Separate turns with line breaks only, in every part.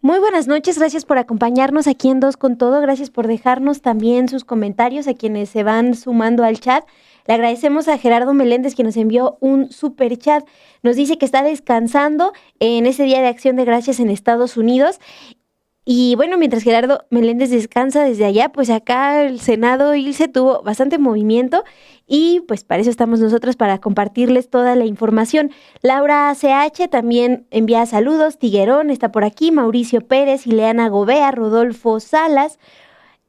Muy buenas noches, gracias por acompañarnos aquí en Dos con Todo, gracias por dejarnos también sus comentarios a quienes se van sumando al chat. Le agradecemos a Gerardo Meléndez que nos envió un super chat, nos dice que está descansando en ese Día de Acción de Gracias en Estados Unidos. Y bueno, mientras Gerardo Meléndez descansa desde allá, pues acá el Senado Ilse tuvo bastante movimiento y pues para eso estamos nosotros, para compartirles toda la información. Laura CH también envía saludos, Tiguerón está por aquí, Mauricio Pérez, Ileana Gobea, Rodolfo Salas,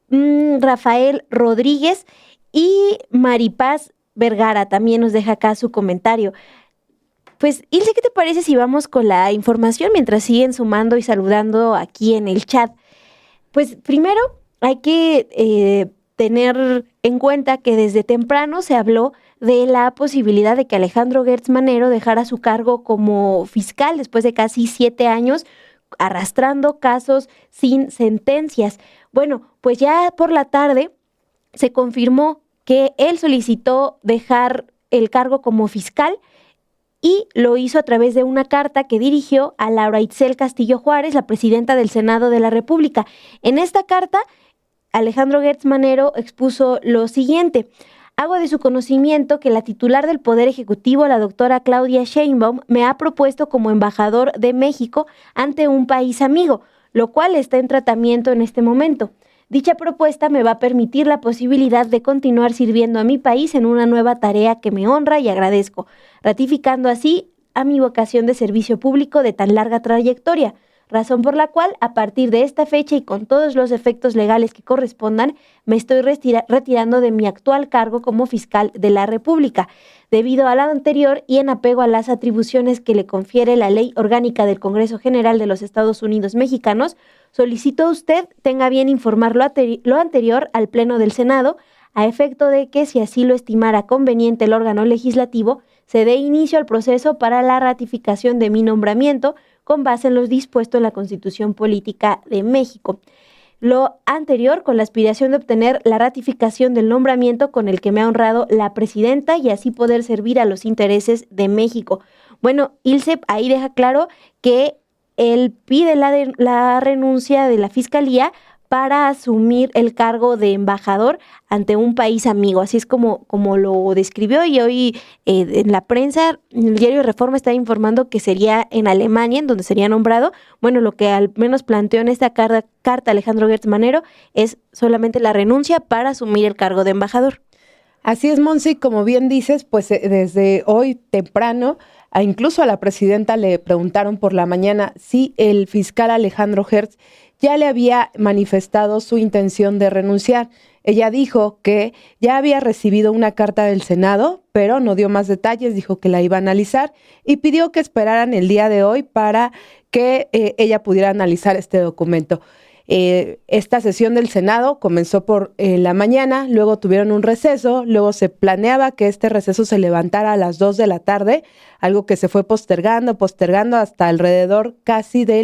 Rafael Rodríguez y Maripaz Vergara también nos deja acá su comentario. Pues, Ilse, ¿qué te parece si vamos con la información mientras siguen sumando y saludando aquí en el chat? Pues primero hay que tener en cuenta que desde temprano se habló de la posibilidad de que Alejandro Gertz Manero dejara su cargo como fiscal después de casi 7 años arrastrando casos sin sentencias. Bueno, pues ya por la tarde se confirmó que él solicitó dejar el cargo como fiscal y lo hizo a través de una carta que dirigió a Laura Itzel Castillo Juárez, la presidenta del Senado de la República. En esta carta, Alejandro Gertz Manero expuso lo siguiente: hago de su conocimiento que la titular del Poder Ejecutivo, la doctora Claudia Sheinbaum, me ha propuesto como embajador de México ante un país amigo, lo cual está en tratamiento en este momento. Dicha propuesta me va a permitir la posibilidad de continuar sirviendo a mi país en una nueva tarea que me honra y agradezco, ratificando así a mi vocación de servicio público de tan larga trayectoria, razón por la cual, a partir de esta fecha y con todos los efectos legales que correspondan, me estoy retirando de mi actual cargo como fiscal de la República. Debido a lo anterior y en apego a las atribuciones que le confiere la Ley Orgánica del Congreso General de los Estados Unidos Mexicanos, solicito a usted tenga bien informar lo anterior al Pleno del Senado, a efecto de que, si así lo estimara conveniente el órgano legislativo, se dé inicio al proceso para la ratificación de mi nombramiento con base en lo dispuesto en la Constitución Política de México. Lo anterior con la aspiración de obtener la ratificación del nombramiento con el que me ha honrado la presidenta y así poder servir a los intereses de México. Bueno, Ilse ahí deja claro que él pide la renuncia de la Fiscalía para asumir el cargo de embajador ante un país amigo. Así es como lo describió, y hoy en la prensa, el diario Reforma está informando que sería en Alemania, en donde sería nombrado. Bueno, lo que al menos planteó en esta carta Alejandro Gertz Manero es solamente la renuncia para asumir el cargo de embajador.
Así es, Monse, como bien dices, pues desde hoy temprano, incluso a la presidenta le preguntaron por la mañana si el fiscal Alejandro Gertz ya le había manifestado su intención de renunciar. Ella dijo que ya había recibido una carta del Senado, pero no dio más detalles, dijo que la iba a analizar y pidió que esperaran el día de hoy para que ella pudiera analizar este documento. Esta sesión del Senado comenzó por la mañana, luego tuvieron un receso, luego se planeaba que este receso se levantara a las 2 de la tarde, algo que se fue postergando hasta alrededor casi de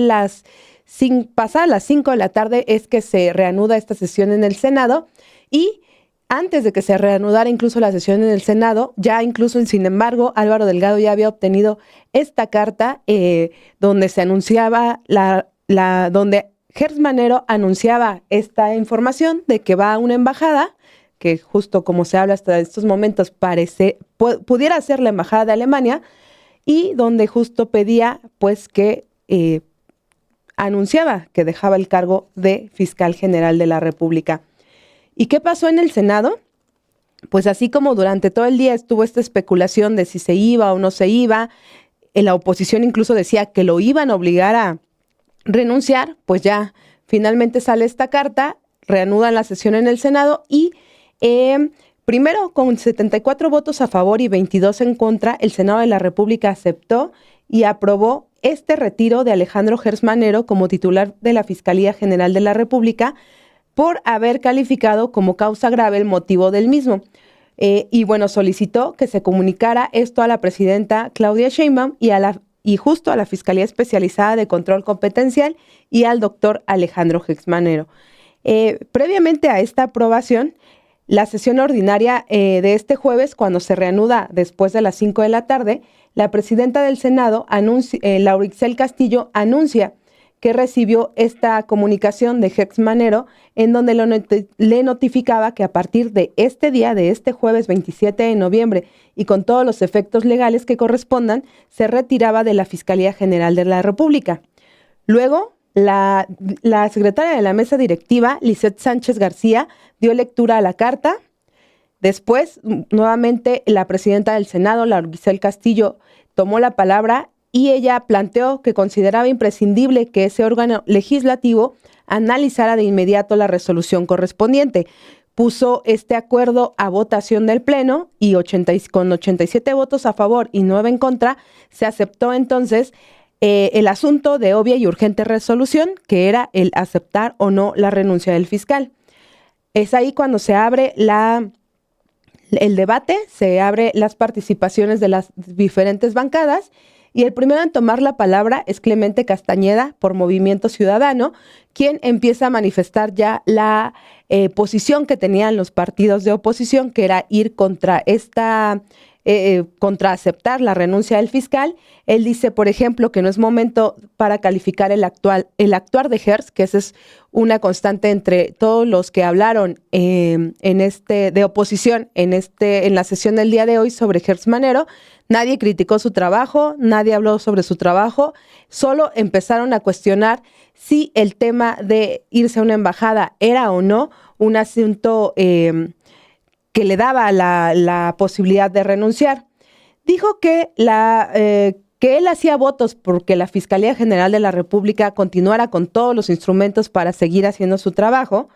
pasadas las 5 de la tarde es que se reanuda esta sesión en el Senado, y antes de que se reanudara incluso la sesión en el Senado, ya incluso, sin embargo, Álvaro Delgado ya había obtenido esta carta donde se anunciaba donde Gertz Manero anunciaba esta información de que va a una embajada, que justo como se habla hasta estos momentos pudiera ser la embajada de Alemania, y donde justo pedía pues que anunciaba que dejaba el cargo de fiscal general de la República. ¿Y qué pasó en el Senado? Pues así como durante todo el día estuvo esta especulación de si se iba o no se iba, la oposición incluso decía que lo iban a obligar a renunciar, pues ya finalmente sale esta carta, reanudan la sesión en el Senado y primero con 74 votos a favor y 22 en contra, el Senado de la República aceptó y aprobó este retiro de Alejandro Gertz Manero como titular de la Fiscalía General de la República por haber calificado como causa grave el motivo del mismo. Y bueno, solicitó que se comunicara esto a la presidenta Claudia Sheinbaum y justo a la Fiscalía Especializada de Control Competencial y al doctor Alejandro Gertz Manero. Previamente a esta aprobación, la sesión ordinaria de este jueves, cuando se reanuda después de las 5 de la tarde, la presidenta del Senado, Laura Itzel Castillo, anuncia que recibió esta comunicación de Gertz Manero, en donde le notificaba que a partir de este día, de este jueves 27 de noviembre, y con todos los efectos legales que correspondan, se retiraba de la Fiscalía General de la República. Luego, la secretaria de la mesa directiva, Lisette Sánchez García, dio lectura a la carta. Después, nuevamente, la presidenta del Senado, Laura Giselle Castillo, tomó la palabra y ella planteó que consideraba imprescindible que ese órgano legislativo analizara de inmediato la resolución correspondiente. Puso este acuerdo a votación del Pleno y con 87 votos a favor y 9 en contra, se aceptó entonces el asunto de obvia y urgente resolución, que era el aceptar o no la renuncia del fiscal. Es ahí cuando se abre el debate, se abre las participaciones de las diferentes bancadas, y el primero en tomar la palabra es Clemente Castañeda por Movimiento Ciudadano, quien empieza a manifestar ya la posición que tenían los partidos de oposición, que era ir contra contra aceptar la renuncia del fiscal. Él dice, por ejemplo, que no es momento para calificar el actuar de Gertz, que esa es una constante entre todos los que hablaron de oposición en la sesión del día de hoy sobre Gertz Manero. Nadie criticó su trabajo, nadie habló sobre su trabajo, solo empezaron a cuestionar si el tema de irse a una embajada era o no un asunto que le daba la posibilidad de renunciar. Dijo que él hacía votos porque la Fiscalía General de la República continuara con todos los instrumentos para seguir haciendo su trabajo.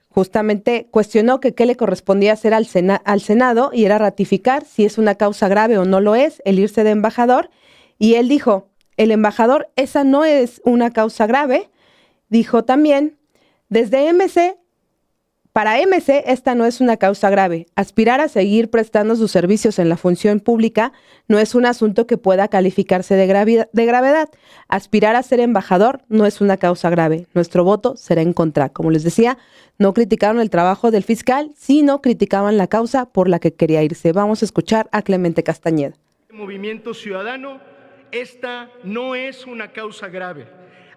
Justamente cuestionó que qué le correspondía hacer al Senado, y era ratificar si es una causa grave o no lo es, el irse de embajador. Y él dijo, el embajador, esa no es una causa grave. Dijo también, para MC esta no es una causa grave. Aspirar a seguir prestando sus servicios en la función pública no es un asunto que pueda calificarse de gravedad. Aspirar a ser embajador no es una causa grave. Nuestro voto será en contra. Como les decía, no criticaron el trabajo del fiscal, sino criticaban la causa por la que quería irse. Vamos a escuchar a Clemente Castañeda.
Movimiento Ciudadano, esta no es una causa grave.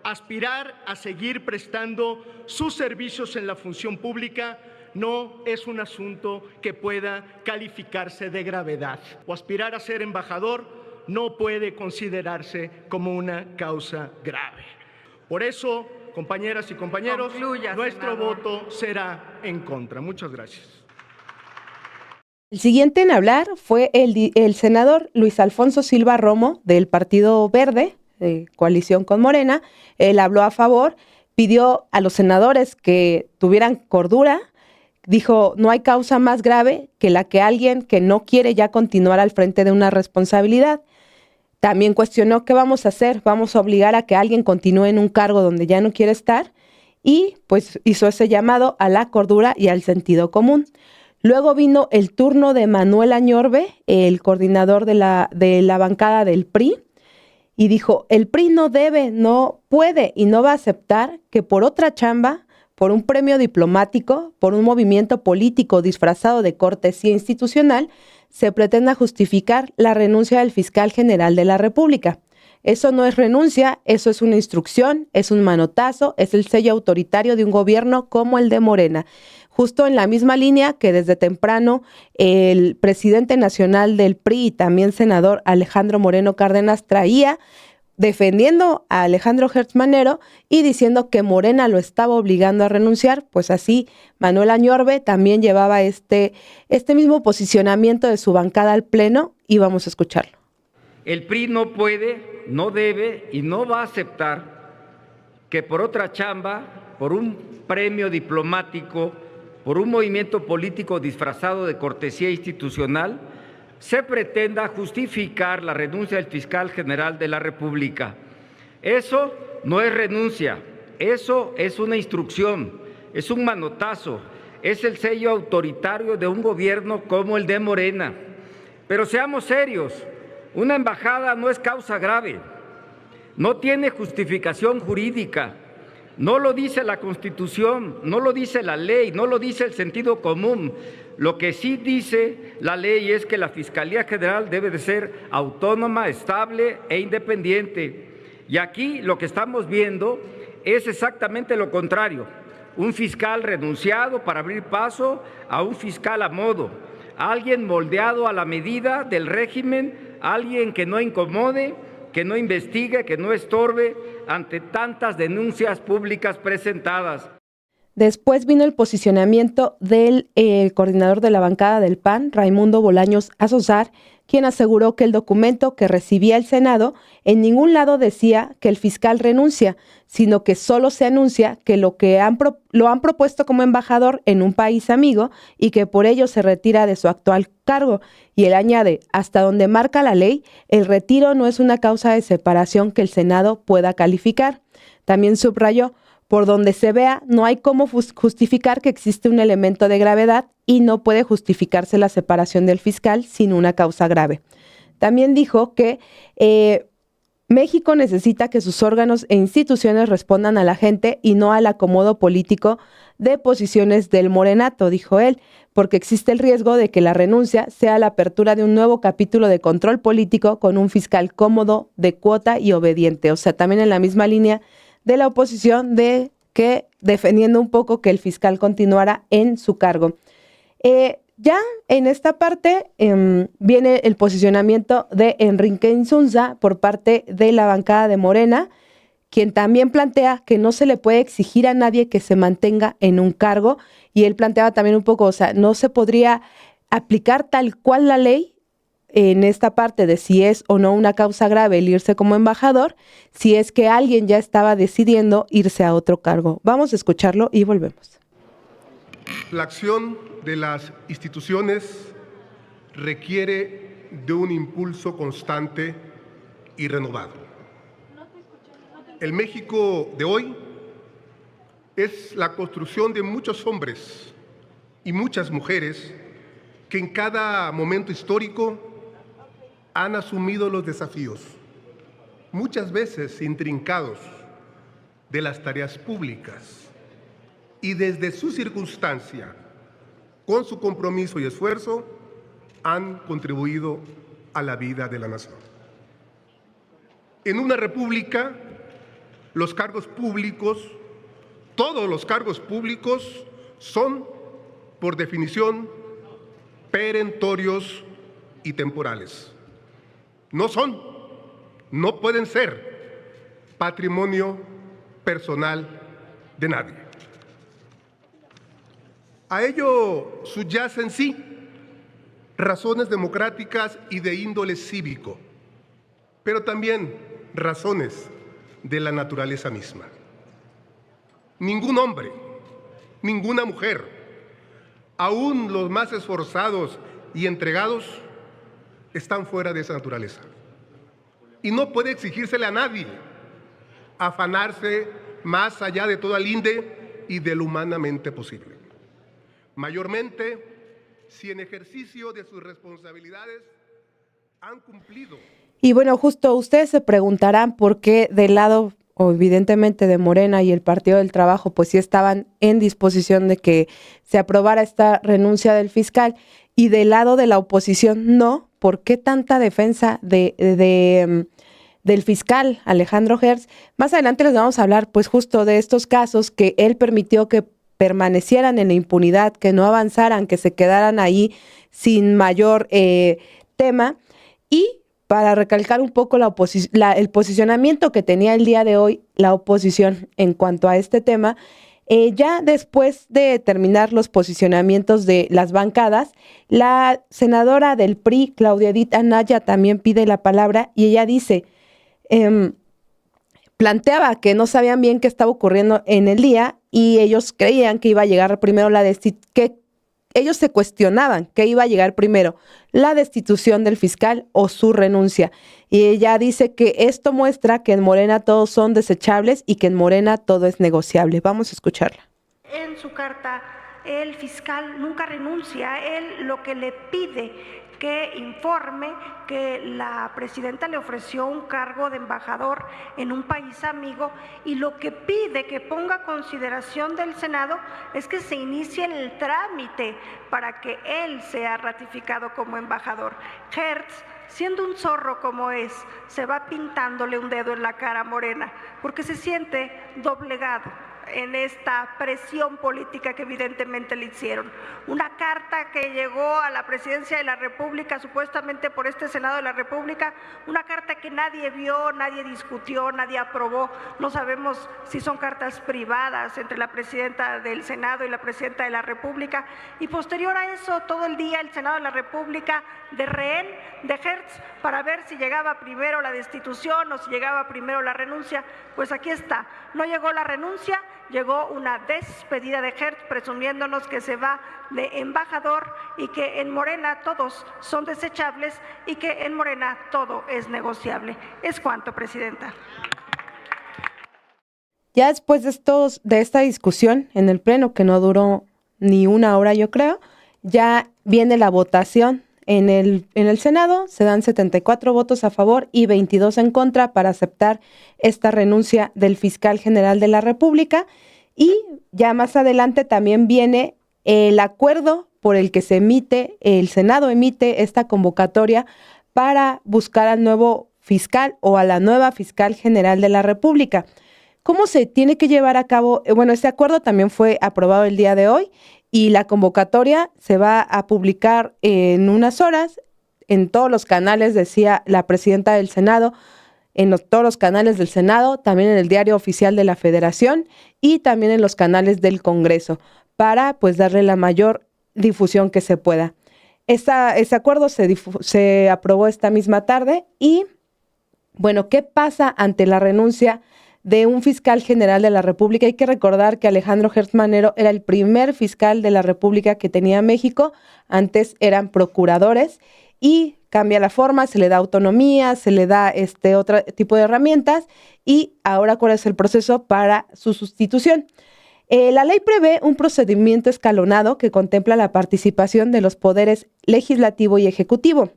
Aspirar a seguir prestando sus servicios en la función pública no es un asunto que pueda calificarse de gravedad. O aspirar a ser embajador no puede considerarse como una causa grave. Por eso, compañeras y compañeros, nuestro voto será en contra. Muchas gracias.
El siguiente en hablar fue el senador Luis Alfonso Silva Romo, del Partido Verde, de coalición con Morena. Él habló a favor, pidió a los senadores que tuvieran cordura, dijo, no hay causa más grave que la que alguien que no quiere ya continuar al frente de una responsabilidad. También cuestionó qué vamos a hacer, vamos a obligar a que alguien continúe en un cargo donde ya no quiere estar, y pues hizo ese llamado a la cordura y al sentido común. Luego vino el turno de Manuel Añorbe, el coordinador de la bancada del PRI, y dijo, el PRI no debe, no puede y no va a aceptar que por otra chamba, por un premio diplomático, por un movimiento político disfrazado de cortesía institucional, se pretenda justificar la renuncia del fiscal general de la República. Eso no es renuncia, eso es una instrucción, es un manotazo, es el sello autoritario de un gobierno como el de Morena. Justo en la misma línea que desde temprano el presidente nacional del PRI y también senador Alejandro Moreno Cárdenas traía, defendiendo a Alejandro Gertz Manero y diciendo que Morena lo estaba obligando a renunciar. Pues así Manuel Añorbe también llevaba este mismo posicionamiento de su bancada al Pleno, y vamos a escucharlo.
El PRI no puede, no debe y no va a aceptar que por otra chamba, por un premio diplomático, por un movimiento político disfrazado de cortesía institucional, se pretenda justificar la renuncia del fiscal general de la República. Eso no es renuncia, eso es una instrucción, es un manotazo, es el sello autoritario de un gobierno como el de Morena. Pero seamos serios, una embajada no es causa grave, no tiene justificación jurídica. No lo dice la Constitución, no lo dice la ley, no lo dice el sentido común. Lo que sí dice la ley es que la Fiscalía General debe de ser autónoma, estable e independiente. Y aquí lo que estamos viendo es exactamente lo contrario. Un fiscal renunciado para abrir paso a un fiscal a modo, alguien moldeado a la medida del régimen, alguien que no incomode, que no investigue, que no estorbe ante tantas denuncias públicas presentadas.
Después vino el posicionamiento del coordinador de la bancada del PAN, Raimundo Bolaños Azózar, quien aseguró que el documento que recibía el Senado en ningún lado decía que el fiscal renuncia, sino que solo se anuncia que lo han propuesto como embajador en un país amigo y que por ello se retira de su actual cargo. Y él añade, hasta donde marca la ley, el retiro no es una causa de separación que el Senado pueda calificar. También subrayó, por donde se vea, no hay cómo justificar que existe un elemento de gravedad y no puede justificarse la separación del fiscal sin una causa grave. También dijo que México necesita que sus órganos e instituciones respondan a la gente y no al acomodo político de posiciones del morenato, dijo él, porque existe el riesgo de que la renuncia sea la apertura de un nuevo capítulo de control político con un fiscal cómodo, de cuota y obediente. O sea, también en la misma línea de la oposición de que defendiendo un poco que el fiscal continuara en su cargo. Ya en esta parte viene el posicionamiento de Enrique Insunza por parte de la bancada de Morena, quien también plantea que no se le puede exigir a nadie que se mantenga en un cargo, y él planteaba también un poco, o sea, no se podría aplicar tal cual la ley en esta parte de si es o no una causa grave el irse como embajador, si es que alguien ya estaba decidiendo irse a otro cargo. Vamos a escucharlo y volvemos.
La acción de las instituciones requiere de un impulso constante y renovado. El México de hoy es la construcción de muchos hombres y muchas mujeres que en cada momento histórico han asumido los desafíos, muchas veces intrincados, de las tareas públicas y desde su circunstancia, con su compromiso y esfuerzo, han contribuido a la vida de la nación. En una república, los cargos públicos, todos los cargos públicos, son, por definición, perentorios y temporales. No pueden ser patrimonio personal de nadie. A ello subyacen, sí, razones democráticas y de índole cívico, pero también razones de la naturaleza misma. Ningún hombre, ninguna mujer, aún los más esforzados y entregados, están fuera de esa naturaleza. Y no puede exigírsele a nadie afanarse más allá de toda linde y de lo humanamente posible. Mayormente, si en ejercicio de sus responsabilidades han cumplido.
Y bueno, justo ustedes se preguntarán por qué del lado, evidentemente, de Morena y el Partido del Trabajo, pues sí estaban en disposición de que se aprobara esta renuncia del fiscal, y del lado de la oposición no. ¿Por qué tanta defensa del fiscal Alejandro Hertz? Más adelante les vamos a hablar pues justo de estos casos que él permitió que permanecieran en la impunidad, que no avanzaran, que se quedaran ahí sin mayor tema. Y para recalcar un poco el posicionamiento que tenía el día de hoy la oposición en cuanto a este tema, ya después de terminar los posicionamientos de las bancadas, la senadora del PRI, Claudia Edith Anaya, también pide la palabra y ella dice, planteaba que no sabían bien qué estaba ocurriendo en el día y ellos creían que iba a llegar primero que ellos se cuestionaban que iba a llegar primero, la destitución del fiscal o su renuncia. Y ella dice que esto muestra que en Morena todos son desechables y que en Morena todo es negociable. Vamos a escucharla.
En su carta, el fiscal nunca renuncia. Él lo que le pide que informe que la presidenta le ofreció un cargo de embajador en un país amigo y lo que pide que ponga a consideración del Senado es que se inicie el trámite para que él sea ratificado como embajador. Hertz siendo un zorro como es, se va pintándole un dedo en la cara a Morena, porque se siente doblegado en esta presión política que evidentemente le hicieron. Una carta que llegó a la Presidencia de la República, supuestamente por este Senado de la República, una carta que nadie vio, nadie discutió, nadie aprobó. No sabemos si son cartas privadas entre la Presidenta del Senado y la Presidenta de la República. Y posterior a eso, todo el día el Senado de la República de rehén de Hertz para ver si llegaba primero la destitución o si llegaba primero la renuncia. Pues aquí está, no llegó la renuncia, llegó una despedida de Hertz presumiéndonos que se va de embajador y que en Morena todos son desechables y que en Morena todo es negociable. Es cuanto, Presidenta.
Ya después de esta discusión en el Pleno, que no duró ni una hora, yo creo, ya viene la votación en el Senado. Se dan 74 votos a favor y 22 en contra para aceptar esta renuncia del fiscal general de la República. Y ya más adelante también viene el acuerdo por el que el Senado emite esta convocatoria para buscar al nuevo fiscal o a la nueva fiscal general de la República. ¿Cómo se tiene que llevar a cabo? Bueno, este acuerdo también fue aprobado el día de hoy y la convocatoria se va a publicar en unas horas en todos los canales, decía la presidenta del Senado, todos los canales del Senado, también en el Diario Oficial de la Federación y también en los canales del Congreso, para pues darle la mayor difusión que se pueda. Ese acuerdo se aprobó esta misma tarde y, bueno, ¿qué pasa ante la renuncia de un fiscal general de la República? Hay que recordar que Alejandro Hertz Manero era el primer fiscal de la República que tenía México. Antes eran procuradores y cambia la forma, se le da autonomía, se le da otro tipo de herramientas y ahora ¿cuál es el proceso para su sustitución? La ley prevé un procedimiento escalonado que contempla la participación de los poderes legislativo y ejecutivo.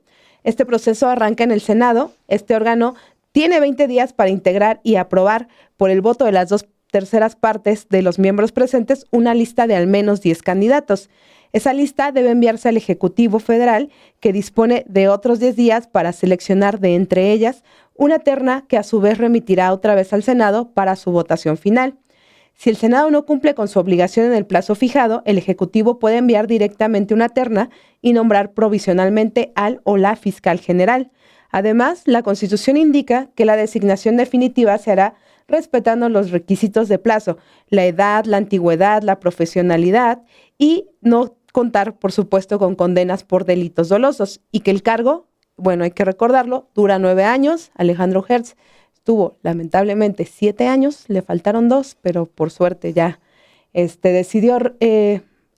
Este proceso arranca en el Senado. Este órgano tiene 20 días para integrar y aprobar por el voto de las 2/3 partes de los miembros presentes una lista de al menos 10 candidatos. Esa lista debe enviarse al Ejecutivo Federal, que dispone de otros 10 días para seleccionar de entre ellas una terna que a su vez remitirá otra vez al Senado para su votación final. Si el Senado no cumple con su obligación en el plazo fijado, el Ejecutivo puede enviar directamente una terna y nombrar provisionalmente al o la fiscal general. Además, la Constitución indica que la designación definitiva se hará respetando los requisitos de plazo, la edad, la antigüedad, la profesionalidad y no contar, por supuesto, con condenas por delitos dolosos y que el cargo, bueno, hay que recordarlo, dura 9 años. Alejandro Hertz estuvo lamentablemente 7 años, le faltaron 2, pero por suerte ya decidió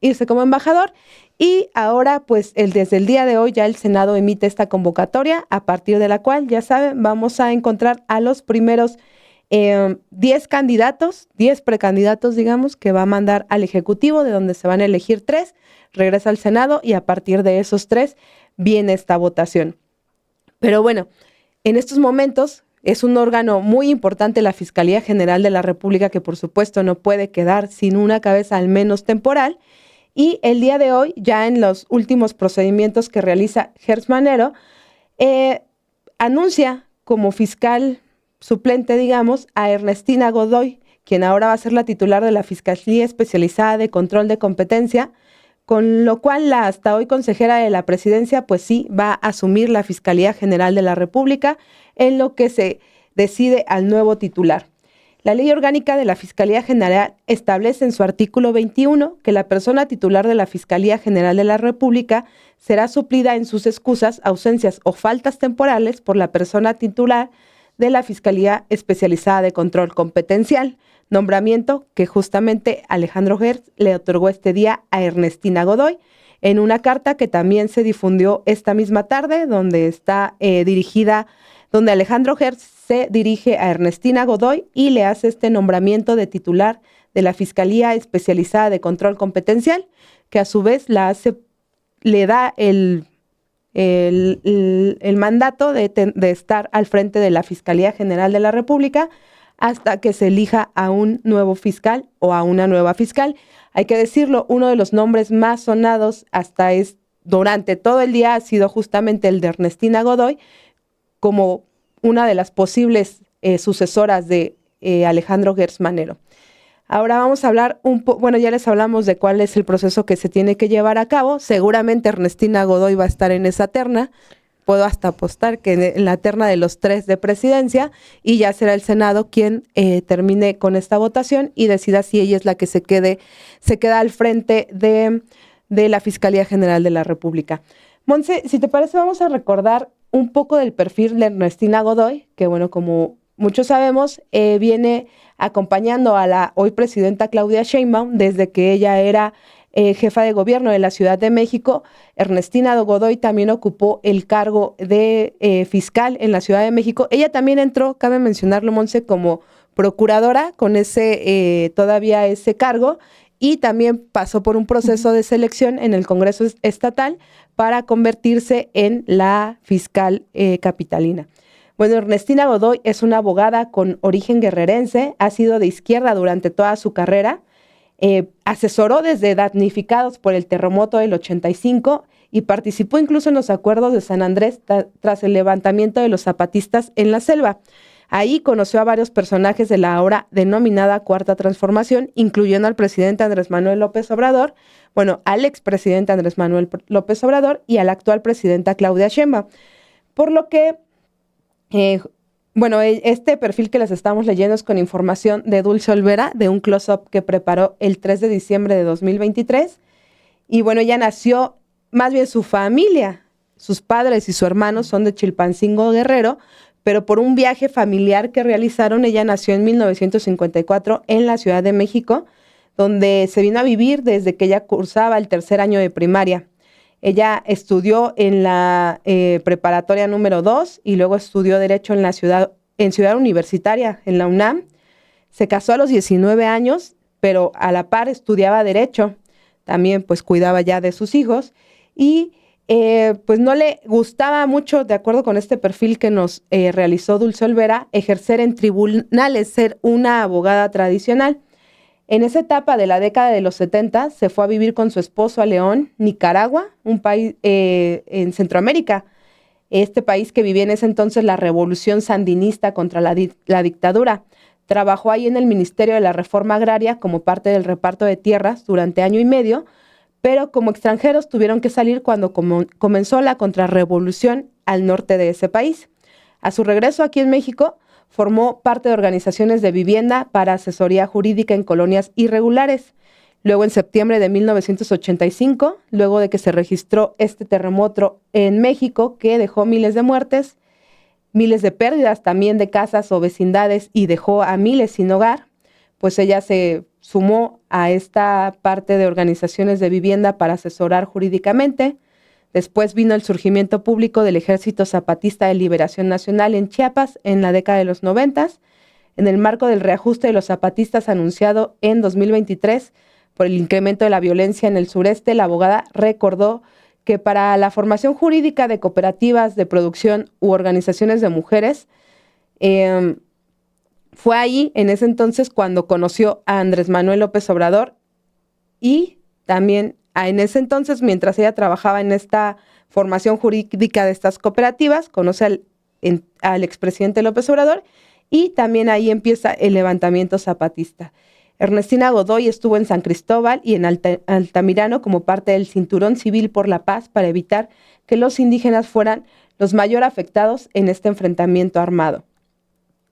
irse como embajador. Y ahora, pues desde el día de hoy ya el Senado emite esta convocatoria, a partir de la cual, ya saben, vamos a encontrar a los primeros 10 candidatos, 10 precandidatos, digamos, que va a mandar al Ejecutivo, de donde se van a elegir 3, regresa al Senado y a partir de esos 3 viene esta votación. Pero bueno, en estos momentos es un órgano muy importante la Fiscalía General de la República, que por supuesto no puede quedar sin una cabeza al menos temporal. Y el día de hoy, ya en los últimos procedimientos que realiza Hertz Manero, anuncia como fiscal suplente, digamos, a Ernestina Godoy, quien ahora va a ser la titular de la Fiscalía Especializada de Control de Competencia, con lo cual la hasta hoy consejera de la Presidencia, pues sí, va a asumir la Fiscalía General de la República, en lo que se decide al nuevo titular. La Ley Orgánica de la Fiscalía General establece en su artículo 21 que la persona titular de la Fiscalía General de la República será suplida en sus excusas, ausencias o faltas temporales por la persona titular de la Fiscalía Especializada de Control Competencial, nombramiento que justamente Alejandro Hertz le otorgó este día a Ernestina Godoy, en una carta que también se difundió esta misma tarde, donde está donde Alejandro Hertz se dirige a Ernestina Godoy y le hace este nombramiento de titular de la Fiscalía Especializada de Control Competencial, que a su vez le da el mandato de estar al frente de la Fiscalía General de la República hasta que se elija a un nuevo fiscal o a una nueva fiscal. Hay que decirlo, uno de los nombres más sonados hasta durante todo el día ha sido justamente el de Ernestina Godoy como una de las posibles sucesoras de Alejandro Gertz Manero. Ahora vamos a hablar bueno, ya les hablamos de cuál es el proceso que se tiene que llevar a cabo. Seguramente Ernestina Godoy va a estar en esa terna. Puedo hasta apostar que en la terna de los 3 de presidencia, y ya será el Senado quien termine con esta votación y decida si ella es la que se queda al frente de la Fiscalía General de la República. Monse, si te parece, vamos a recordar un poco del perfil de Ernestina Godoy, que bueno, como muchos sabemos, viene acompañando a la hoy presidenta Claudia Sheinbaum desde que ella era jefa de gobierno de la Ciudad de México. Ernestina Godoy también ocupó el cargo de fiscal en la Ciudad de México. Ella también entró, cabe mencionarlo, Monse, como procuradora con todavía ese cargo, y también pasó por un proceso de selección en el Congreso Estatal para convertirse en la fiscal capitalina. Bueno, Ernestina Godoy es una abogada con origen guerrerense, ha sido de izquierda durante toda su carrera, asesoró desde damnificados por el terremoto del 85 y participó incluso en los acuerdos de San Andrés tras el levantamiento de los zapatistas en la selva. Ahí conoció a varios personajes de la ahora denominada Cuarta Transformación, incluyendo al presidente Andrés Manuel López Obrador, al expresidente Andrés Manuel López Obrador y a la actual presidenta Claudia Sheinbaum. Por lo que, este perfil que les estamos leyendo es con información de Dulce Olvera, de un close-up que preparó el 3 de diciembre de 2023. Y bueno, ella nació, más bien su familia, sus padres y su hermano son de Chilpancingo, Guerrero, pero por un viaje familiar que realizaron, ella nació en 1954 en la Ciudad de México, donde se vino a vivir desde que ella cursaba el 3er año de primaria. Ella estudió en la preparatoria número 2 y luego estudió Derecho en Ciudad Universitaria, en la UNAM. Se casó a los 19 años, pero a la par estudiaba Derecho. También pues cuidaba ya de sus hijos y pues no le gustaba mucho, de acuerdo con este perfil que nos realizó Dulce Olvera, ejercer en tribunales, ser una abogada tradicional. En esa etapa de la década de los 70 se fue a vivir con su esposo a León, Nicaragua, un país en Centroamérica. Este país que vivía en ese entonces la revolución sandinista contra la dictadura. Trabajó ahí en el Ministerio de la Reforma Agraria como parte del reparto de tierras durante año y medio, pero como extranjeros tuvieron que salir cuando comenzó la contrarrevolución al norte de ese país. A su regreso aquí en México, formó parte de organizaciones de vivienda para asesoría jurídica en colonias irregulares. Luego, en septiembre de 1985, luego de que se registró este terremoto en México que dejó miles de muertes, miles de pérdidas también de casas o vecindades y dejó a miles sin hogar, pues ella se sumó a esta parte de organizaciones de vivienda para asesorar jurídicamente. Después vino el surgimiento público del Ejército Zapatista de Liberación Nacional en Chiapas en la década de los 90, en el marco del reajuste de los zapatistas anunciado en 2023 por el incremento de la violencia en el sureste. La abogada recordó que para la formación jurídica de cooperativas de producción u organizaciones de mujeres, fue ahí, en ese entonces, cuando conoció a Andrés Manuel López Obrador y también en ese entonces, mientras ella trabajaba en esta formación jurídica de estas cooperativas, conoce al expresidente López Obrador y también ahí empieza el levantamiento zapatista. Ernestina Godoy estuvo en San Cristóbal y en Altamirano como parte del Cinturón Civil por la Paz para evitar que los indígenas fueran los mayor afectados en este enfrentamiento armado.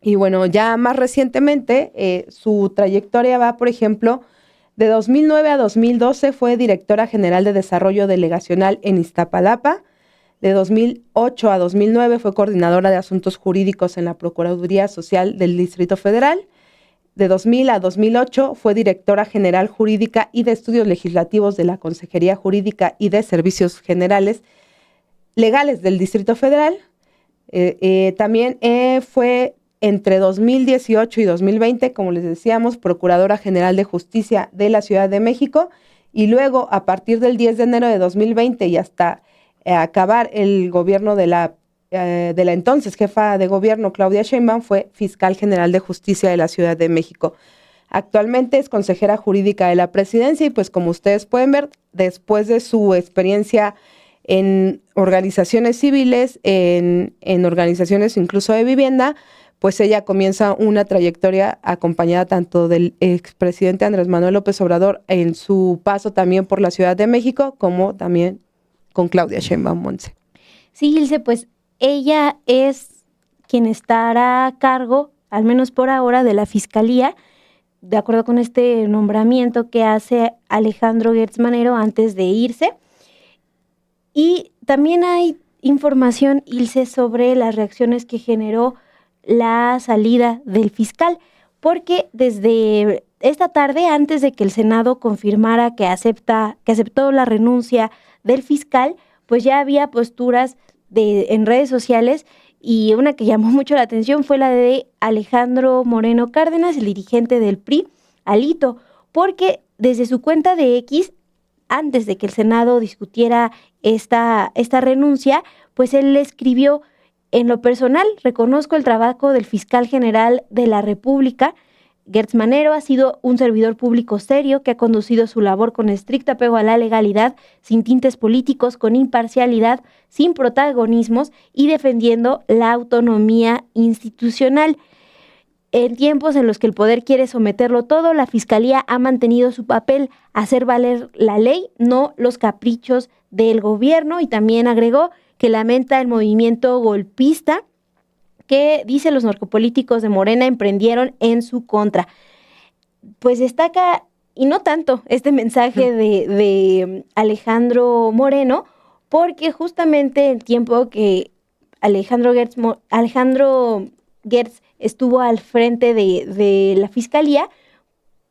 Y bueno, ya más recientemente, su trayectoria va, por ejemplo, de 2009 a 2012 fue directora general de Desarrollo Delegacional en Iztapalapa. De 2008 a 2009 fue coordinadora de Asuntos Jurídicos en la Procuraduría Social del Distrito Federal. De 2000 a 2008 fue directora general jurídica y de Estudios Legislativos de la Consejería Jurídica y de Servicios Generales Legales del Distrito Federal. También fue entre 2018 y 2020, como les decíamos, Procuradora General de Justicia de la Ciudad de México, y luego, a partir del 10 de enero de 2020 y hasta acabar el gobierno de la entonces jefa de gobierno, Claudia Sheinbaum, fue Fiscal General de Justicia de la Ciudad de México. Actualmente es consejera jurídica de la presidencia y pues como ustedes pueden ver, después de su experiencia en organizaciones civiles, en organizaciones incluso de vivienda, pues ella comienza una trayectoria acompañada tanto del expresidente Andrés Manuel López Obrador en su paso también por la Ciudad de México, como también con Claudia Sheinbaum, Monse.
Sí, Ilse, pues ella es quien estará a cargo, al menos por ahora, de la Fiscalía, de acuerdo con este nombramiento que hace Alejandro Gertz Manero antes de irse. Y también hay información, Ilse, sobre las reacciones que generó la salida del fiscal, porque desde esta tarde, antes de que el Senado confirmara que aceptó la renuncia del fiscal, pues ya había posturas en redes sociales, y una que llamó mucho la atención fue la de Alejandro Moreno Cárdenas, el dirigente del PRI, Alito, porque desde su cuenta de X, antes de que el Senado discutiera esta renuncia, pues él le escribió: en lo personal, reconozco el trabajo del fiscal general de la República. Gertz Manero ha sido un servidor público serio que ha conducido su labor con estricto apego a la legalidad, sin tintes políticos, con imparcialidad, sin protagonismos y defendiendo la autonomía institucional. En tiempos en los que el poder quiere someterlo todo, la Fiscalía ha mantenido su papel, hacer valer la ley, no los caprichos del gobierno. Y también agregó que lamenta el movimiento golpista que, dice, los narcopolíticos de Morena emprendieron en su contra. Pues destaca, y no tanto, este mensaje de Alejandro Moreno, porque justamente el tiempo que Alejandro Gertz estuvo al frente de la Fiscalía,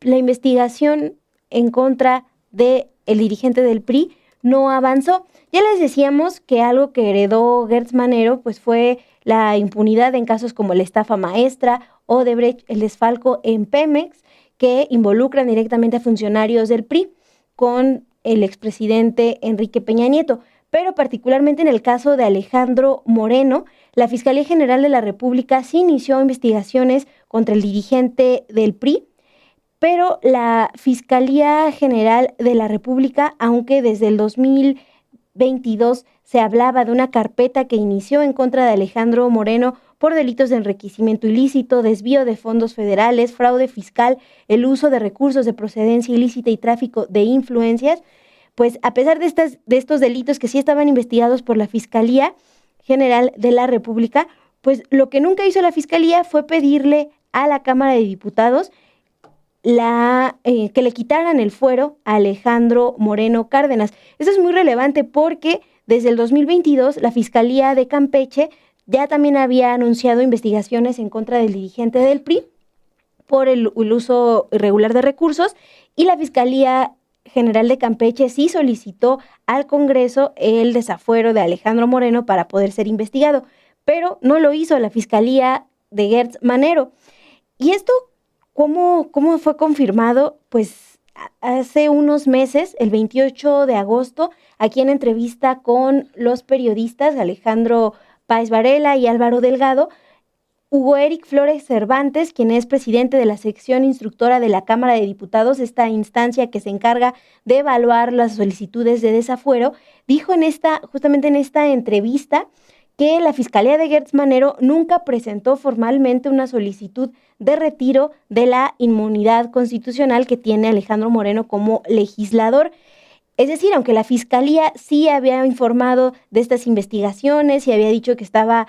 la investigación en contra del dirigente del PRI no avanzó. Ya les decíamos que algo que heredó Gertz Manero pues fue la impunidad en casos como la estafa maestra, Odebrecht, el desfalco en Pemex, que involucran directamente a funcionarios del PRI con el expresidente Enrique Peña Nieto. Pero particularmente en el caso de Alejandro Moreno, la Fiscalía General de la República sí inició investigaciones contra el dirigente del PRI, pero la Fiscalía General de la República, aunque desde el 2022 se hablaba de una carpeta que inició en contra de Alejandro Moreno por delitos de enriquecimiento ilícito, desvío de fondos federales, fraude fiscal, el uso de recursos de procedencia ilícita y tráfico de influencias, pues a pesar de estos delitos que sí estaban investigados por la Fiscalía General de la República, pues lo que nunca hizo la Fiscalía fue pedirle a la Cámara de Diputados que le quitaran el fuero a Alejandro Moreno Cárdenas. Eso es muy relevante porque desde el 2022 la Fiscalía de Campeche ya también había anunciado investigaciones en contra del dirigente del PRI por el uso irregular de recursos, y la Fiscalía General de Campeche sí solicitó al Congreso el desafuero de Alejandro Moreno para poder ser investigado, pero no lo hizo la Fiscalía de Gertz Manero. Y esto, ¿cómo fue confirmado? Pues hace unos meses, el 28 de agosto, aquí en entrevista con los periodistas Alejandro Páez Varela y Álvaro Delgado, Hugo Eric Flores Cervantes, quien es presidente de la sección instructora de la Cámara de Diputados, esta instancia que se encarga de evaluar las solicitudes de desafuero, dijo justamente en esta entrevista que la Fiscalía de Gertz Manero nunca presentó formalmente una solicitud de retiro de la inmunidad constitucional que tiene Alejandro Moreno como legislador. Es decir, aunque la Fiscalía sí había informado de estas investigaciones y había dicho que estaba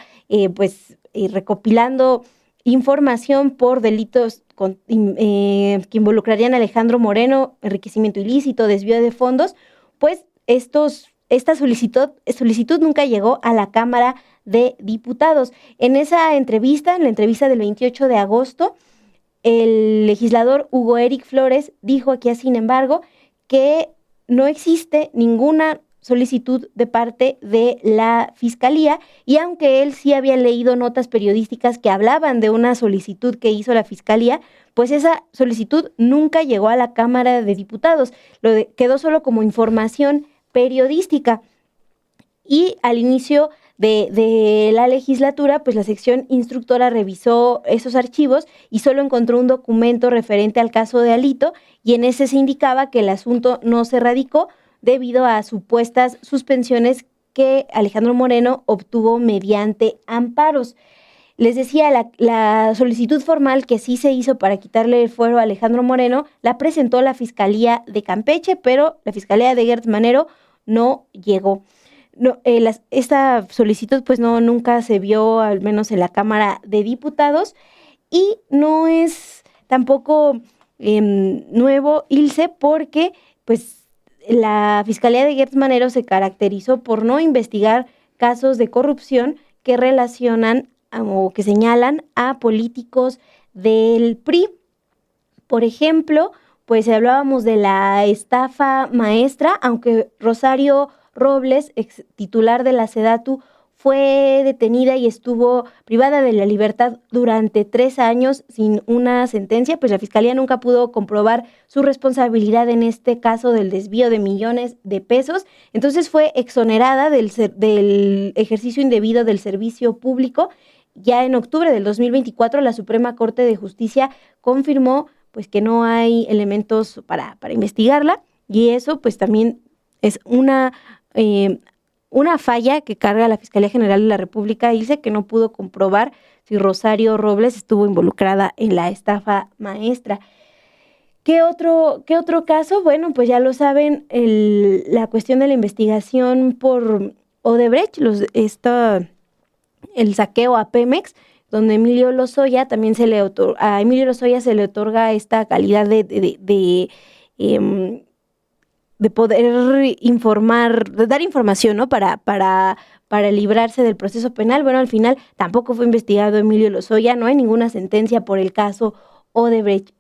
recopilando información por delitos que involucrarían a Alejandro Moreno, enriquecimiento ilícito, desvío de fondos, pues esta solicitud nunca llegó a la Cámara de Diputados. En esa entrevista, en la entrevista del 28 de agosto, el legislador Hugo Eric Flores dijo aquí, sin embargo, que no existe ninguna solicitud de parte de la Fiscalía, y aunque él sí había leído notas periodísticas que hablaban de una solicitud que hizo la Fiscalía, pues esa solicitud nunca llegó a la Cámara de Diputados, quedó solo como información periodística. Y al inicio de la legislatura, pues la sección instructora revisó esos archivos y solo encontró un documento referente al caso de Alito, y en ese se indicaba que el asunto no se radicó debido a supuestas suspensiones que Alejandro Moreno obtuvo mediante amparos. Les decía, la solicitud formal que sí se hizo para quitarle el fuero a Alejandro Moreno la presentó la Fiscalía de Campeche, pero la Fiscalía de Gertz Manero no llegó. No, esta solicitud pues no, nunca se vio, al menos en la Cámara de Diputados, y no es tampoco nuevo, Ilse, porque pues la Fiscalía de Gertz Manero se caracterizó por no investigar casos de corrupción que relacionan o que señalan a políticos del PRI. Por ejemplo, pues hablábamos de la estafa maestra, aunque Rosario Robles, ex titular de la SEDATU, fue detenida y estuvo privada de la libertad durante 3 años sin una sentencia, pues la Fiscalía nunca pudo comprobar su responsabilidad en este caso del desvío de millones de pesos. Entonces fue exonerada del ejercicio indebido del servicio público. Ya en octubre del 2024, la Suprema Corte de Justicia confirmó pues que no hay elementos para investigarla, y eso pues también es una falla que carga la Fiscalía General de la República. Dice que no pudo comprobar si Rosario Robles estuvo involucrada en la estafa maestra. ¿Qué otro caso? Bueno, pues ya lo saben, la cuestión de la investigación por Odebrecht, el saqueo a Pemex, donde Emilio Lozoya también a Emilio Lozoya se le otorga esta calidad de poder informar, de dar información, ¿no? Para librarse del proceso penal. Bueno, al final tampoco fue investigado Emilio Lozoya, no hay ninguna sentencia por el caso Odebrecht.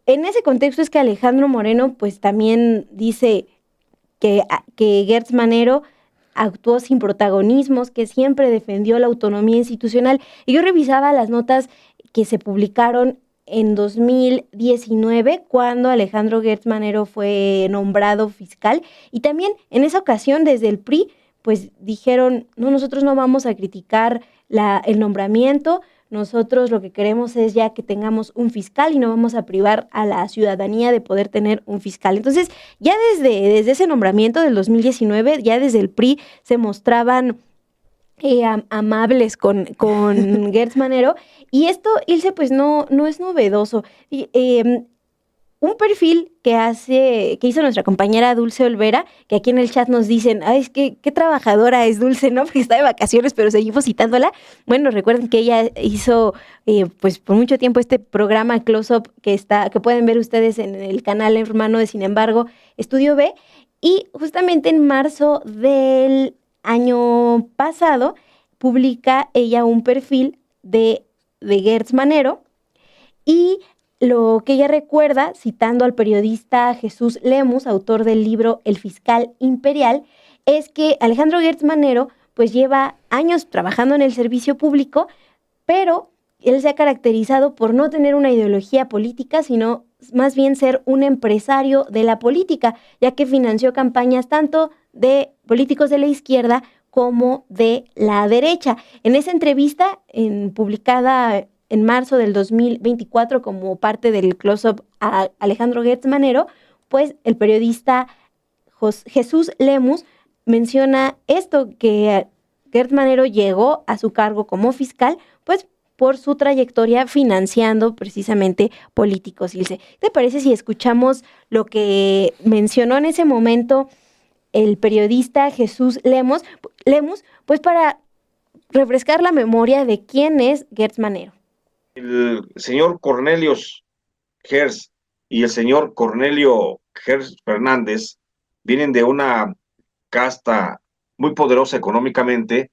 En ese contexto es que Alejandro Moreno pues también dice que Gertz Manero actuó sin protagonismos, que siempre defendió la autonomía institucional. Y yo revisaba las notas que se publicaron en 2019, cuando Alejandro Gertz Manero fue nombrado fiscal, y también en esa ocasión desde el PRI pues dijeron, no, nosotros no vamos a criticar el nombramiento, nosotros lo que queremos es ya que tengamos un fiscal y no vamos a privar a la ciudadanía de poder tener un fiscal. Entonces, ya desde ese nombramiento del 2019, ya desde el PRI se mostraban amables con Gertz Manero, y esto, Ilse, pues no es novedoso. Un perfil que hizo nuestra compañera Dulce Olvera, que aquí en el chat nos dicen, ay, es que qué trabajadora es Dulce, ¿no? Porque está de vacaciones, pero seguimos citándola. Bueno, recuerden que ella hizo, pues por mucho tiempo este programa Close Up que pueden ver ustedes en el canal hermano de Sin embargo, Estudio B, y justamente en marzo del año pasado publica ella un perfil de Gertz Manero, y lo que ella recuerda, citando al periodista Jesús Lemus, autor del libro El Fiscal Imperial, es que Alejandro Gertz Manero pues lleva años trabajando en el servicio público, pero él se ha caracterizado por no tener una ideología política, sino más bien ser un empresario de la política, ya que financió campañas tanto de políticos de la izquierda como de la derecha. En esa entrevista, publicada en marzo del 2024 como parte del close-up a Alejandro Gertz Manero, pues el periodista Jesús Lemus menciona esto, que Gertz Manero llegó a su cargo como fiscal, pues por su trayectoria financiando precisamente políticos. Ilse, ¿te parece si escuchamos lo que mencionó en ese momento el periodista Jesús Lemus, pues para refrescar la memoria de quién es Gertz Manero?
El señor Cornelio Gertz y el señor Cornelio Gertz Fernández vienen de una casta muy poderosa económicamente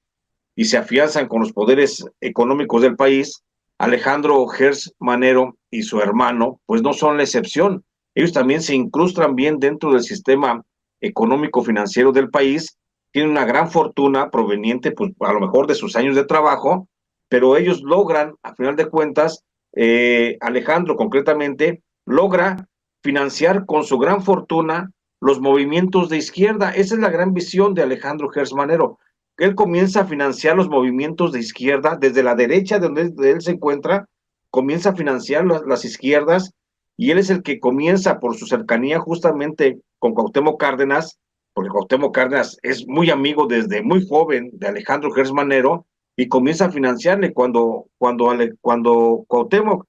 y se afianzan con los poderes económicos del país. Alejandro Gertz Manero y su hermano pues no son la excepción. Ellos también se incrustan bien dentro del sistema económico financiero del país, tienen una gran fortuna proveniente pues a lo mejor de sus años de trabajo, pero ellos logran, a final de cuentas, Alejandro concretamente, logra financiar con su gran fortuna los movimientos de izquierda. Esa es la gran visión de Alejandro Gertz Manero. Él comienza a financiar los movimientos de izquierda desde la derecha donde él se encuentra, comienza a financiar las izquierdas, y él es el que comienza por su cercanía justamente con Cuauhtémoc Cárdenas, porque Cuauhtémoc Cárdenas es muy amigo desde muy joven de Alejandro Gertz Manero y comienza a financiarle cuando Cuauhtémoc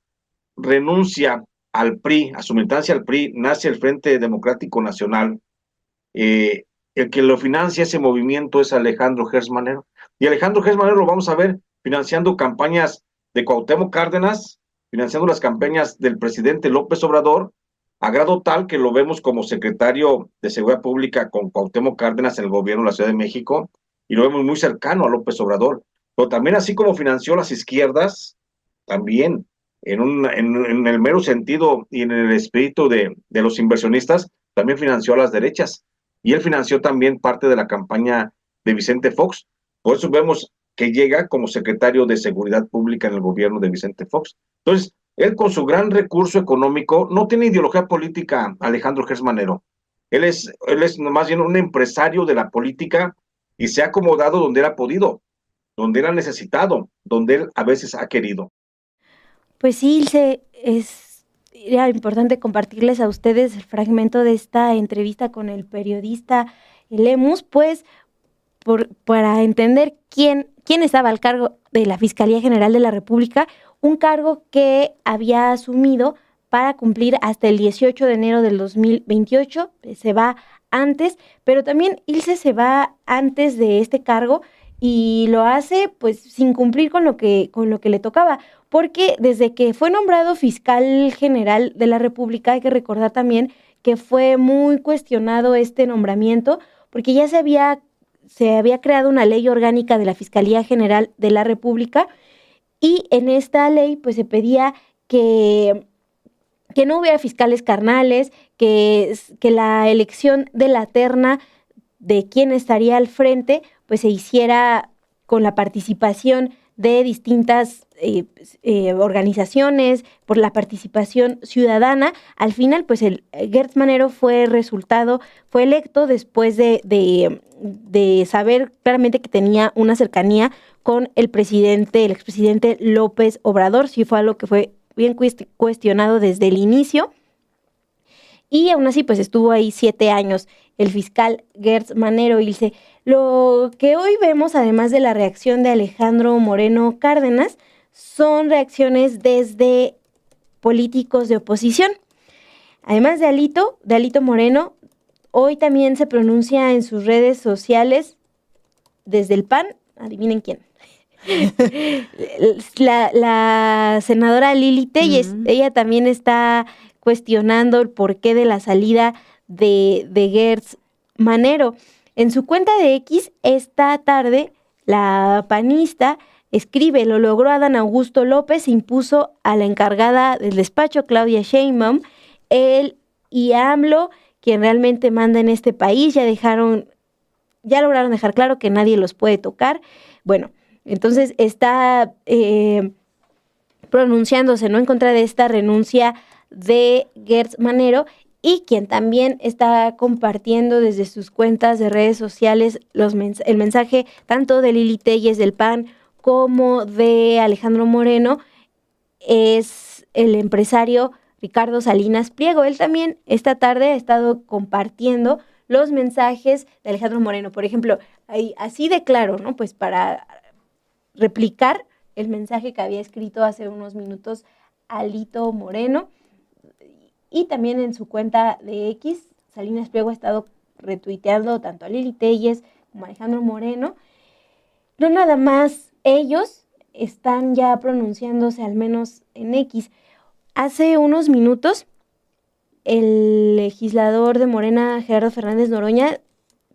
renuncia al PRI, a su militancia al PRI, nace el Frente Democrático Nacional. El que lo financia ese movimiento es Alejandro Gertz Manero. Y Alejandro Gertz Manero lo vamos a ver financiando campañas de Cuauhtémoc Cárdenas, financiando las campañas del presidente López Obrador, a grado tal que lo vemos como secretario de Seguridad Pública con Cuauhtémoc Cárdenas en el gobierno de la Ciudad de México, y lo vemos muy cercano a López Obrador. Pero también así como financió las izquierdas, también en el mero sentido y en el espíritu de los inversionistas, también financió a las derechas. Y él financió también parte de la campaña de Vicente Fox. Por eso vemos que llega como secretario de Seguridad Pública en el gobierno de Vicente Fox. Entonces, él con su gran recurso económico, no tiene ideología política, Alejandro Gertz Manero. Él es más bien un empresario de la política y se ha acomodado donde él ha podido, donde él ha necesitado, donde él a veces ha querido.
Pues sí, Ilse, era importante compartirles a ustedes el fragmento de esta entrevista con el periodista Lemus, pues para entender quién estaba al cargo de la Fiscalía General de la República, un cargo que había asumido para cumplir hasta el 18 de enero del 2028, se va antes, pero también Ilse se va antes de este cargo y lo hace pues sin cumplir con lo que le tocaba, porque desde que fue nombrado fiscal general de la República, hay que recordar también que fue muy cuestionado este nombramiento, porque ya se había creado una ley orgánica de la Fiscalía General de la República, y en esta ley pues se pedía que no hubiera fiscales carnales, que la elección de la terna de quién estaría al frente pues se hiciera con la participación de distintas organizaciones, por la participación ciudadana. Al final, pues el Gertz Manero fue electo después de saber claramente que tenía una cercanía con el expresidente López Obrador. Sí fue algo que fue bien cuestionado desde el inicio. Y aún así, pues estuvo ahí 7 años el fiscal Gertz Manero, Ilse. Lo que hoy vemos, además de la reacción de Alejandro Moreno Cárdenas, son reacciones desde políticos de oposición. Además de Alito Moreno, hoy también se pronuncia en sus redes sociales desde el PAN, adivinen quién. La senadora Lili Téllez, ella también está cuestionando el porqué de la salida de Gertz Manero. En su cuenta de X, esta tarde, la panista escribe: lo logró Adán Augusto López, se impuso a la encargada del despacho, Claudia Sheinbaum. Él y AMLO, quien realmente manda en este país, ya lograron dejar claro que nadie los puede tocar. Bueno, entonces está pronunciándose, ¿no?, en contra de esta renuncia de Gertz Manero, y quien también está compartiendo desde sus cuentas de redes sociales el mensaje tanto de Lili Téllez del PAN como de Alejandro Moreno es el empresario Ricardo Salinas Pliego. Él también esta tarde ha estado compartiendo los mensajes de Alejandro Moreno. Por ejemplo, así de claro, ¿no?, pues para replicar el mensaje que había escrito hace unos minutos Alito Moreno. Y también en su cuenta de X, Salinas Pliego ha estado retuiteando tanto a Lili Téllez como a Alejandro Moreno. No nada más ellos están ya pronunciándose, al menos en X. Hace unos minutos, el legislador de Morena, Gerardo Fernández Noroña,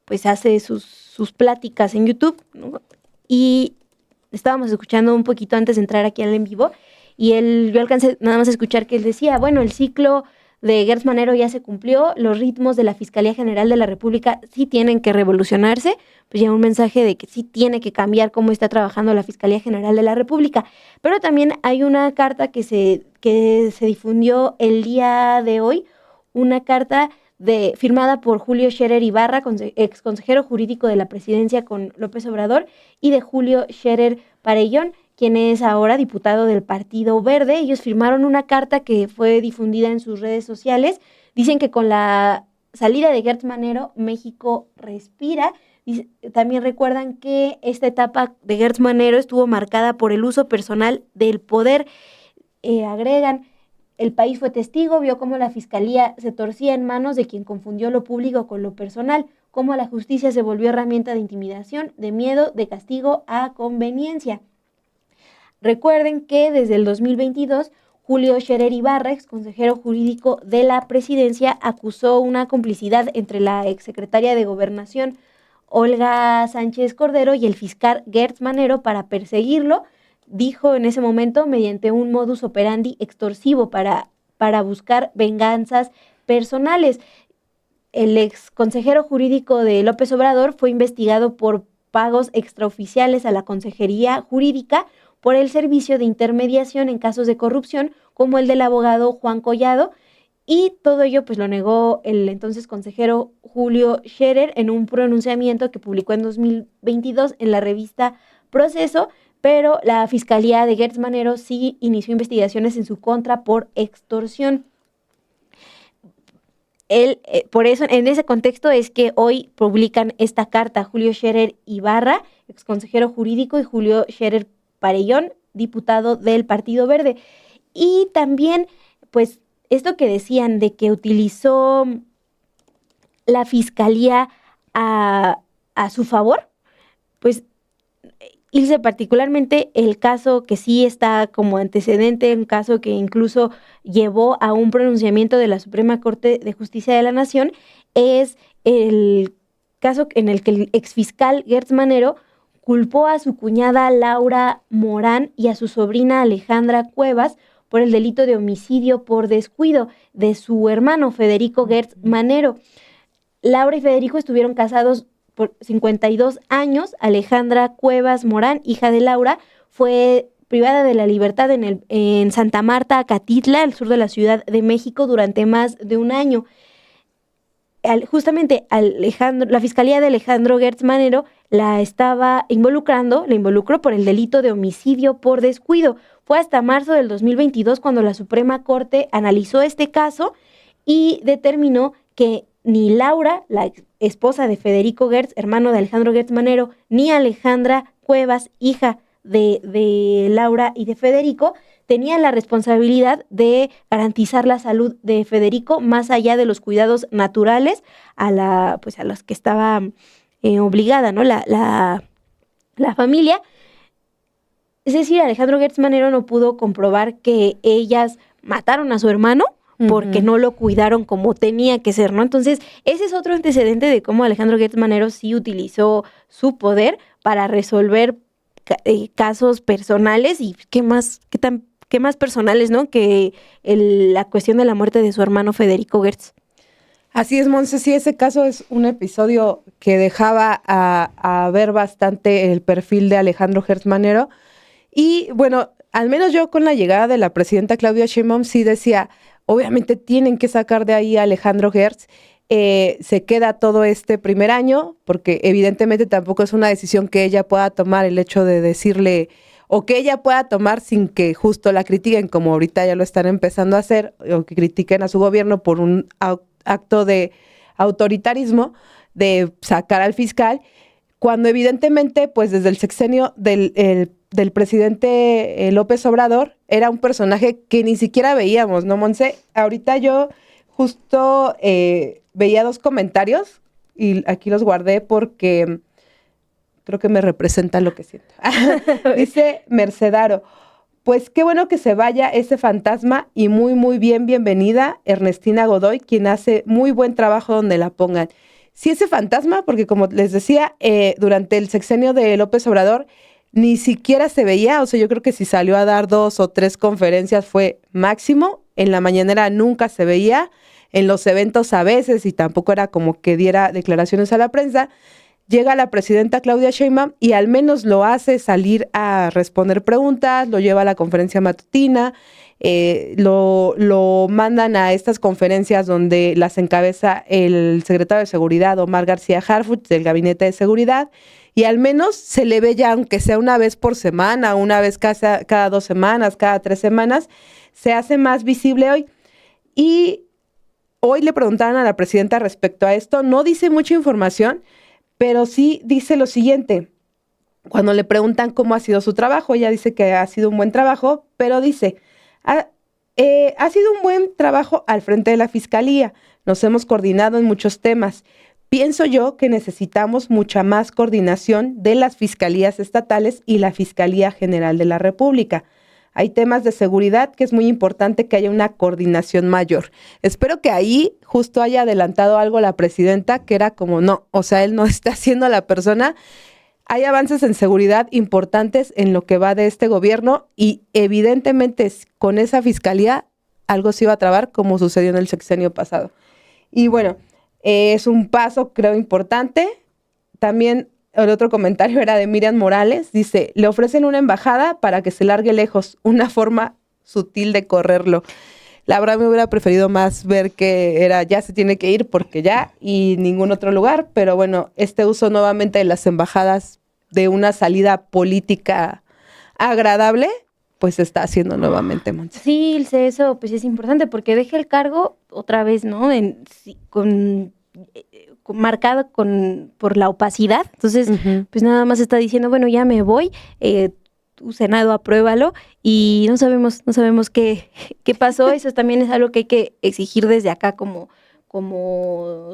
pues hace sus pláticas en YouTube, ¿no? Y estábamos escuchando un poquito antes de entrar aquí al en vivo, y yo alcancé nada más a escuchar que él decía, bueno, el ciclo de Gertz Manero ya se cumplió, los ritmos de la Fiscalía General de la República sí tienen que revolucionarse, pues ya un mensaje de que sí tiene que cambiar cómo está trabajando la Fiscalía General de la República. Pero también hay una carta que se difundió el día de hoy, una carta firmada por Julio Scherer Ibarra, ex consejero jurídico de la presidencia con López Obrador, y de Julio Scherer Parellón, quien es ahora diputado del Partido Verde. Ellos firmaron una carta que fue difundida en sus redes sociales. Dicen que con la salida de Gertz Manero, México respira. Y también recuerdan que esta etapa de Gertz Manero estuvo marcada por el uso personal del poder. Agregan, el país fue testigo, vio cómo la fiscalía se torcía en manos de quien confundió lo público con lo personal, cómo la justicia se volvió herramienta de intimidación, de miedo, de castigo a conveniencia. Recuerden que desde el 2022, Julio Scherer Ibarra, ex consejero jurídico de la presidencia, acusó una complicidad entre la exsecretaria de Gobernación, Olga Sánchez Cordero, y el fiscal Gertz Manero para perseguirlo, dijo en ese momento, mediante un modus operandi extorsivo para buscar venganzas personales. El ex consejero jurídico de López Obrador fue investigado por pagos extraoficiales a la Consejería Jurídica por el servicio de intermediación en casos de corrupción, como el del abogado Juan Collado, y todo ello pues lo negó el entonces consejero Julio Scherer en un pronunciamiento que publicó en 2022 en la revista Proceso, pero la Fiscalía de Gertz Manero sí inició investigaciones en su contra por extorsión. Por eso, en ese contexto es que hoy publican esta carta Julio Scherer Ibarra, ex consejero jurídico, y Julio Scherer Parellón, diputado del Partido Verde. Y también, pues, esto que decían de que utilizó la Fiscalía a su favor, pues, Ilse, particularmente el caso que sí está como antecedente, un caso que incluso llevó a un pronunciamiento de la Suprema Corte de Justicia de la Nación, es el caso en el que el exfiscal Gertz Manero culpó a su cuñada Laura Morán y a su sobrina Alejandra Cuevas por el delito de homicidio por descuido de su hermano Federico Gertz Manero. Laura y Federico estuvieron casados por 52 años. Alejandra Cuevas Morán, hija de Laura, fue privada de la libertad en Santa Marta, Acatitla, al sur de la Ciudad de México, durante más de un año. Justamente la Fiscalía de Alejandro Gertz Manero la involucró por el delito de homicidio por descuido. Fue hasta marzo del 2022 cuando la Suprema Corte analizó este caso y determinó que ni Laura, la esposa de Federico Gertz, hermano de Alejandro Gertz Manero, ni Alejandra Cuevas, hija de Laura y de Federico, tenían la responsabilidad de garantizar la salud de Federico más allá de los cuidados naturales a los que estaba obligada, ¿no? La familia. Es decir, Alejandro Gertz Manero no pudo comprobar que ellas mataron a su hermano porque no lo cuidaron como tenía que ser, ¿no? Entonces, ese es otro antecedente de cómo Alejandro Gertz Manero sí utilizó su poder para resolver casos personales y qué más personales, ¿no? Que la cuestión de la muerte de su hermano Federico Gertz.
Así es, Monse, sí, ese caso es un episodio que dejaba a ver bastante el perfil de Alejandro Gertz Manero. Y bueno, al menos yo con la llegada de la presidenta Claudia Sheinbaum sí decía, obviamente tienen que sacar de ahí a Alejandro Gertz. Se queda todo este primer año, porque evidentemente tampoco es una decisión que ella pueda tomar, el hecho de decirle, o que ella pueda tomar sin que justo la critiquen, como ahorita ya lo están empezando a hacer, o que critiquen a su gobierno por un acto de autoritarismo, de sacar al fiscal, cuando evidentemente, pues desde el sexenio del presidente López Obrador, era un personaje que ni siquiera veíamos, ¿no, Monse? Ahorita yo justo veía 2 comentarios y aquí los guardé porque creo que me representa lo que siento. Dice Mercedaro, pues qué bueno que se vaya ese fantasma y muy, muy bienvenida Ernestina Godoy, quien hace muy buen trabajo donde la pongan. Sí, ese fantasma, porque como les decía, durante el sexenio de López Obrador, ni siquiera se veía, o sea, yo creo que si salió a dar 2 o 3 conferencias fue máximo, en la mañanera nunca se veía, en los eventos a veces, y tampoco era como que diera declaraciones a la prensa. Llega la presidenta Claudia Sheinbaum y al menos lo hace salir a responder preguntas, lo lleva a la conferencia matutina, lo mandan a estas conferencias donde las encabeza el secretario de Seguridad, Omar García Harfuch, del Gabinete de Seguridad, y al menos se le ve ya, aunque sea una vez por semana, una vez cada 2 semanas, cada 3 semanas, se hace más visible hoy. Y hoy le preguntaron a la presidenta respecto a esto, no dice mucha información, pero sí dice lo siguiente. Cuando le preguntan cómo ha sido su trabajo, ella dice que ha sido un buen trabajo, pero dice, ha sido un buen trabajo al frente de la Fiscalía. Nos hemos coordinado en muchos temas. Pienso yo que necesitamos mucha más coordinación de las fiscalías estatales y la Fiscalía General de la República. Hay temas de seguridad que es muy importante que haya una coordinación mayor. Espero que ahí justo haya adelantado algo la presidenta, que era como no, o sea, él no está siendo la persona. Hay avances en seguridad importantes en lo que va de este gobierno y evidentemente con esa fiscalía algo se iba a trabar como sucedió en el sexenio pasado. Y bueno, es un paso creo importante. También el otro comentario era de Miriam Morales, dice, le ofrecen una embajada para que se largue lejos, una forma sutil de correrlo. La verdad me hubiera preferido más ver que era ya se tiene que ir porque ya y ningún otro lugar, pero bueno, este uso nuevamente de las embajadas de una salida política agradable, pues se está haciendo nuevamente, Montse.
Sí, eso pues es importante porque deja el cargo otra vez, ¿no? Marcado por la opacidad, entonces pues nada más está diciendo, bueno, ya me voy, tu Senado apruébalo y no sabemos qué pasó. Eso también es algo que hay que exigir desde acá como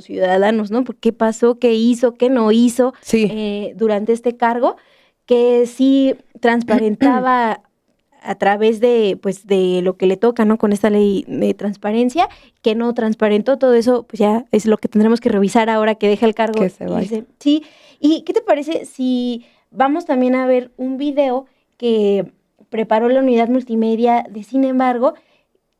ciudadanos, ¿no? ¿Qué pasó? ¿Qué hizo? ¿Qué no hizo?
Sí.
Durante este cargo? Que sí transparentaba a través de lo que le toca, ¿no? Con esta ley de transparencia, que no transparentó todo eso, pues ya es lo que tendremos que revisar ahora que deja el cargo.
Que se vaya.
Sí. ¿Y qué te parece si vamos también a ver un video que preparó la unidad multimedia de Sin embargo,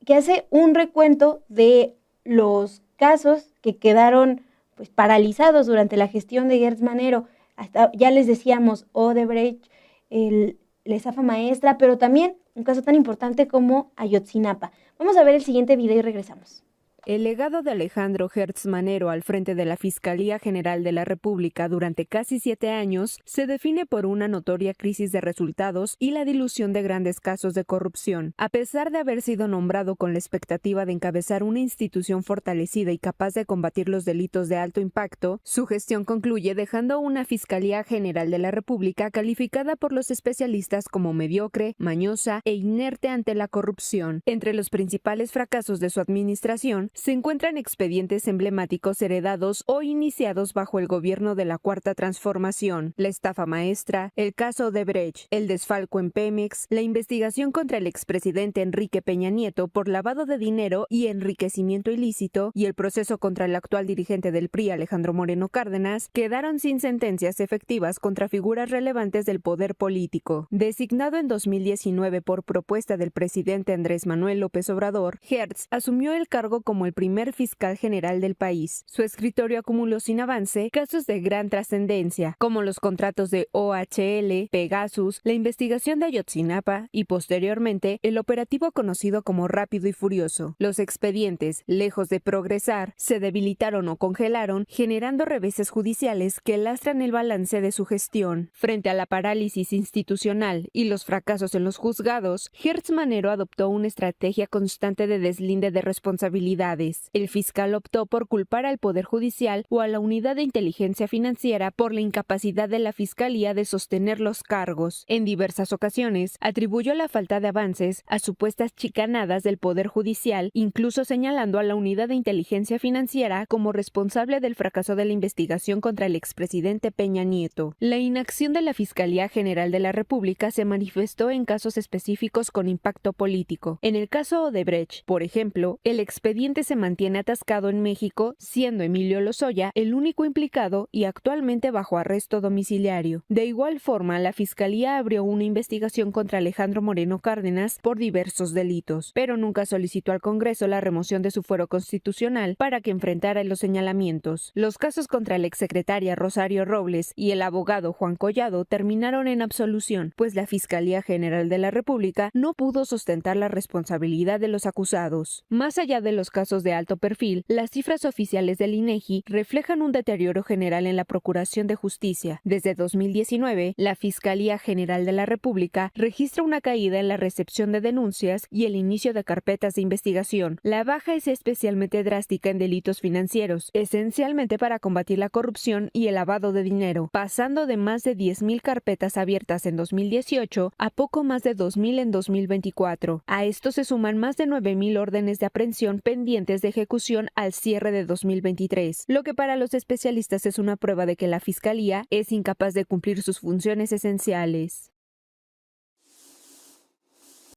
que hace un recuento de los casos que quedaron pues paralizados durante la gestión de Gertz Manero? Hasta, ya les decíamos, Odebrecht, la estafa maestra, pero también un caso tan importante como Ayotzinapa. Vamos a ver el siguiente video y regresamos.
El legado de Alejandro Gertz Manero al frente de la Fiscalía General de la República durante casi 7 años se define por una notoria crisis de resultados y la dilución de grandes casos de corrupción. A pesar de haber sido nombrado con la expectativa de encabezar una institución fortalecida y capaz de combatir los delitos de alto impacto, su gestión concluye dejando una Fiscalía General de la República calificada por los especialistas como mediocre, mañosa e inerte ante la corrupción. Entre los principales fracasos de su administración se encuentran expedientes emblemáticos heredados o iniciados bajo el gobierno de la Cuarta Transformación, la estafa maestra, el caso Odebrecht, el desfalco en Pemex, la investigación contra el expresidente Enrique Peña Nieto por lavado de dinero y enriquecimiento ilícito y el proceso contra el actual dirigente del PRI, Alejandro Moreno Cárdenas, quedaron sin sentencias efectivas contra figuras relevantes del poder político. Designado en 2019 por propuesta del presidente Andrés Manuel López Obrador, Gertz asumió el cargo como el primer fiscal general del país. Su escritorio acumuló sin avance casos de gran trascendencia, como los contratos de OHL, Pegasus, la investigación de Ayotzinapa y, posteriormente, el operativo conocido como Rápido y Furioso. Los expedientes, lejos de progresar, se debilitaron o congelaron, generando reveses judiciales que lastran el balance de su gestión. Frente a la parálisis institucional y los fracasos en los juzgados, Gertz Manero adoptó una estrategia constante de deslinde de responsabilidades. El fiscal optó por culpar al Poder Judicial o a la Unidad de Inteligencia Financiera por la incapacidad de la Fiscalía de sostener los cargos. En diversas ocasiones, atribuyó la falta de avances a supuestas chicanadas del Poder Judicial, incluso señalando a la Unidad de Inteligencia Financiera como responsable del fracaso de la investigación contra el expresidente Peña Nieto. La inacción de la Fiscalía General de la República se manifestó en casos específicos con impacto político. En el caso Odebrecht, por ejemplo, el expediente se mantiene atascado en México, siendo Emilio Lozoya el único implicado y actualmente bajo arresto domiciliario. De igual forma, la Fiscalía abrió una investigación contra Alejandro Moreno Cárdenas por diversos delitos, pero nunca solicitó al Congreso la remoción de su fuero constitucional para que enfrentara los señalamientos. Los casos contra la exsecretaria Rosario Robles y el abogado Juan Collado terminaron en absolución, pues la Fiscalía General de la República no pudo sustentar la responsabilidad de los acusados. Más allá de los casos casos de alto perfil, las cifras oficiales del INEGI reflejan un deterioro general en la Procuración de Justicia. Desde 2019, la Fiscalía General de la República registra una caída en la recepción de denuncias y el inicio de carpetas de investigación. La baja es especialmente drástica en delitos financieros, esencialmente para combatir la corrupción y el lavado de dinero, pasando de más de 10,000 carpetas abiertas en 2018 a poco más de 2,000 en 2024. A esto se suman más de 9,000 órdenes de aprehensión pendientes de ejecución al cierre de 2023, lo que para los especialistas es una prueba de que la Fiscalía es incapaz de cumplir sus funciones esenciales.